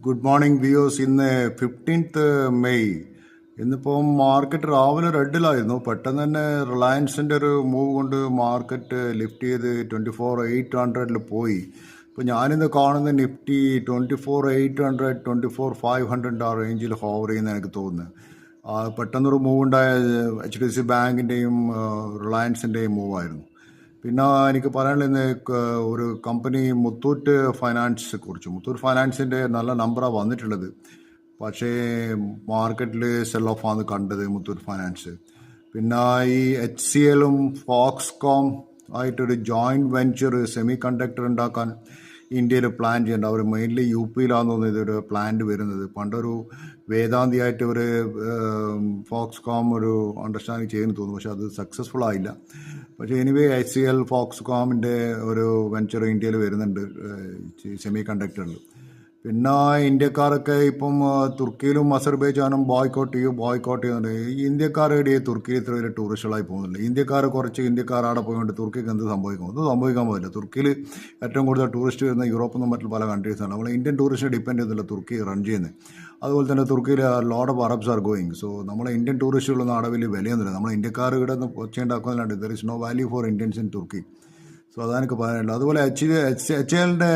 Good morning views. ഇന്ന് 15th May. ഇന്നിപ്പം market രാവിലെ റെഡിലായിരുന്നു. പെട്ടെന്ന് തന്നെ റിലയൻസിൻ്റെ ഒരു മൂവ് കൊണ്ട് മാർക്കറ്റ് ലിഫ്റ്റ് ചെയ്ത് 24,800 പോയി. ഇപ്പോൾ ഞാനിന്ന് കാണുന്ന നിഫ്റ്റി 24,800 24,500 ആ റേഞ്ചിൽ ഹോവർ ചെയ്യുന്ന എനിക്ക് തോന്നുന്നത്. പെട്ടെന്നൊരു മൂവ് ഉണ്ടായ HDFC ബാങ്കിൻ്റെയും റിലയൻസിൻ്റെയും മൂവായിരുന്നു. പിന്നെ എനിക്ക് പറയാനുള്ളത് ഇന്ന് ഒരു കമ്പനി മുത്തൂറ്റ് ഫൈനാൻസിനെ കുറിച്ച്. മുത്തൂറ്റ് ഫൈനാൻസിൻ്റെ നല്ല നമ്പറാണ് വന്നിട്ടുള്ളത്. പക്ഷേ മാർക്കറ്റിൽ സെൽ ഓഫ് ആണ് കണ്ടത് മുത്തൂറ്റ് ഫൈനാൻസ്. പിന്നെ ഈ HCLും ഫോക്സ്കോം ആയിട്ടൊരു ജോയിൻറ്റ് വെഞ്ചർ സെമി കണ്ടക്ടർ ഉണ്ടാക്കാൻ ഇന്ത്യയിൽ പ്ലാൻ ചെയ്യേണ്ട. അവർ മെയിൻലി UP തോന്നുന്നത് ഇതൊരു പ്ലാന്റ് വരുന്നത്. പണ്ടൊരു വേദാന്തിയായിട്ട് ഒരു ഫോക്സ്കോം ഒരു അണ്ടർസ്റ്റാൻഡിങ് ചെയ്യുന്നു തോന്നുന്നു. പക്ഷെ അത് സക്സസ്ഫുൾ ആയില്ല. പക്ഷേ എനിവേ HCL ഫോക്സ്കോമിൻ്റെ ഒരു വെഞ്ചർ ഇന്ത്യയിൽ വരുന്നുണ്ട് സെമി കണ്ടക്ടറിൽ. പിന്നെ ഇന്ത്യക്കാരൊക്കെ ഇപ്പം തുർക്കിയിലും അസർബൈജാനും ബോയ്ക്കോട്ട് ചെയ്യുന്നുണ്ട്. ഈ ഇന്ത്യക്കാരുടെ തുർക്കിയിൽ ഇത്ര വലിയ ടൂറിസ്റ്റുകളായി പോകുന്നില്ല. കുറച്ച് ഇന്ത്യക്കാർ അവിടെ പോയിട്ട് തുർക്കിക്ക് എന്ത് സംഭവിക്കും? ഒന്നും സംഭവിക്കാൻ പോകില്ല. തുർക്കിയിൽ ഏറ്റവും കൂടുതൽ ടൂറിസ്റ്റ് വരുന്ന യൂറോപ്പിൽ നിന്നും മറ്റുള്ള പല കൺട്രീസാണ്. നമ്മൾ ഇന്ത്യൻ ടൂറിസ്റ്റിനെ ഡിപ്പെൻഡ് ചെയ്യുന്നില്ല തുർക്കി റൺ ചെയ്യുന്നത്. അതുപോലെ തന്നെ തുർക്കിയിൽ load of Arabs are going. So നമ്മളെ ഇന്ത്യൻ ടൂറിസ്റ്റുകളൊന്നും അവിടെ വലിയ വിലയൊന്നുമില്ല. നമ്മൾ ഇന്ത്യക്കാർ ഇവിടെ നിന്ന് ഒച്ചയുണ്ടാക്കുന്നില്ലാണ്ട് there is no value for Indians in Turkey. So അതാണ് എനിക്ക് പറയാനുള്ളത്. അതുപോലെ HCLൻ്റെ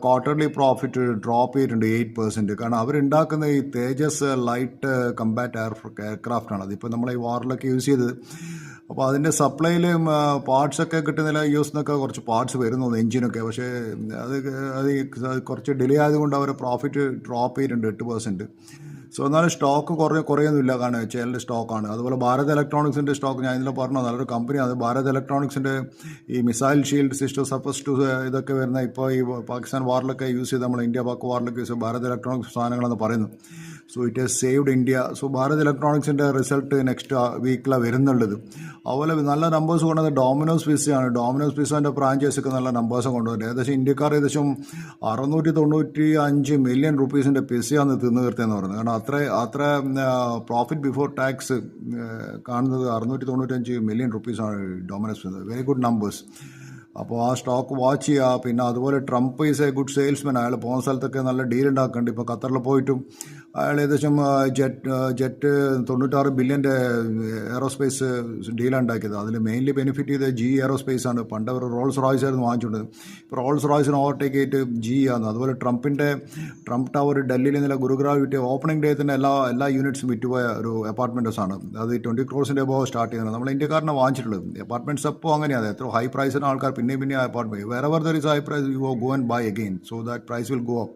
ക്വാർട്ടർലി പ്രോഫിറ്റ് ഡ്രോപ്പ് ചെയ്തിട്ടുണ്ട് 8%. കാരണം അവരുണ്ടാക്കുന്ന ഈ തേജസ് ലൈറ്റ് കമ്പാറ്റ് എയർക്രാഫ്റ്റാണ്. അതിപ്പോൾ നമ്മളെ ഈ വാറിലൊക്കെ യൂസ് ചെയ്തത്. അപ്പോൾ അതിൻ്റെ സപ്ലൈയിൽ പാർട്സൊക്കെ കിട്ടുന്നില്ല. US എന്നൊക്കെ കുറച്ച് പാർട്സ് വരുന്നു എഞ്ചിനൊക്കെ. പക്ഷേ അത് കുറച്ച് ഡിലേ ആയതുകൊണ്ട് അവർ പ്രോഫിറ്റ് ഡ്രോപ്പ് ചെയ്തിട്ടുണ്ട് 8%. സോ എന്നാലും സ്റ്റോക്ക് കുറയൊന്നുമില്ല. കാരണം HCLൻ്റെ സ്റ്റോക്കാണ്. അതുപോലെ ഭാരത് ഇലക്ട്രോണിക്സിൻ്റെ സ്റ്റോക്ക് ഞാൻ ഇന്നലെ പറഞ്ഞു നല്ലൊരു കമ്പനിയാണ്. ഭാരത് ഇലക്ട്രോണിക്സിൻ്റെ ഈ missile shield system suppose to ഇതൊക്കെ വരുന്ന ഇപ്പോൾ ഈ പാകിസ്ഥാൻ വാറിലൊക്കെ യൂസ് ചെയ്ത് നമ്മൾ ഇന്ത്യ പാക് വാറിലൊക്കെ യൂസ് ചെയ്ത് ഭാരത് ഇലക്ട്രോണിക്സ് സാധനങ്ങളെന്ന് പറയുന്നു. So it has saved India. So Bharat ഇലക്ട്രോണിക്സിൻ്റെ റിസൾട്ട് നെക്സ്റ്റ് വീക്കിലാണ് വരുന്നുള്ളത്. അതുപോലെ നല്ല നമ്പേഴ്സ് കൊണ്ടുവന്നത് ഡോമിനോസ് പിസ്സയാണ്. ഡോമിനോസ് പിസ്സേൻ്റെ ഫ്രാഞ്ചൈസിക്ക് നല്ല നമ്പേഴ്സ് കൊണ്ടുവരുന്നത്. ഇന്ത്യക്കാർ ഏകദേശം 695 മില്യൺ റുപ്പീസിൻ്റെ പിസ്സയാണ് തിന്നു തീർത്തതെന്ന് പറയുന്നത്. കാരണം അത്ര പ്രോഫിറ്റ് ബിഫോർ ടാക്സ് കാണുന്നത് 695 മില്യൺ റുപ്പീസാണ് Domino's pizza. Very good numbers. അപ്പോൾ ആ സ്റ്റോക്ക് വാച്ച് ചെയ്യുക. പിന്നെ അതുപോലെ Trump is a good salesman. അയാൾ പോകുന്ന സ്ഥലത്തൊക്കെ നല്ല ഡീൽ ഉണ്ടാക്കുന്നുണ്ട്. ഇപ്പോൾ ഖത്തറിൽ പോയിട്ടും അയാൾ ഏകദേശം ജെറ്റ് 96 ബില്യൻ്റെ എയറോസ്പേസ് ഡീലാണ് ഉണ്ടാക്കിയത്. അതിൽ മെയിൻലി ബെനിഫിറ്റ് ചെയ്ത് GE എയറോസ്പേസ് ആണ്. പണ്ട് അവർ റോൾസ് റോയ്സ് ആയിരുന്നു വാങ്ങിച്ചുകൊണ്ട്. ഇപ്പോൾ റോൾസ് റോയ്സിന് ഓവർടേക്ക് ചെയ്തിട്ട് GE ആണ്. അതുപോലെ ട്രംപ് ടവർ ഡൽഹിയിൽ നിന്നുള്ള ഗുരുഗ്രാം വിറ്റ് ഓപ്പണിംഗ് ഡേ തന്നെ എല്ലാ യൂണിറ്റ്സും വിറ്റുപോയ ഒരു അപ്പാർട്ട്മെൻറ്റ്സ് ആണ്. അത് 20 crores സ്റ്റാർട്ട് ചെയ്യുന്നത്. നമ്മൾ ഇന്ത്യക്കാരനെ വാങ്ങിച്ചിട്ടുള്ളത്. അപ്പാർട്ട്മെൻറ്റ്സ് അപ്പോൾ അങ്ങനെയാണ്. എത്ര ഹൈ പ്രൈസിന് ആൾക്കാർ പിന്നെ അപ്പാർട്ട്മെൻറ്റ് വേറെ there is high price you go and buy again. So that price will go up.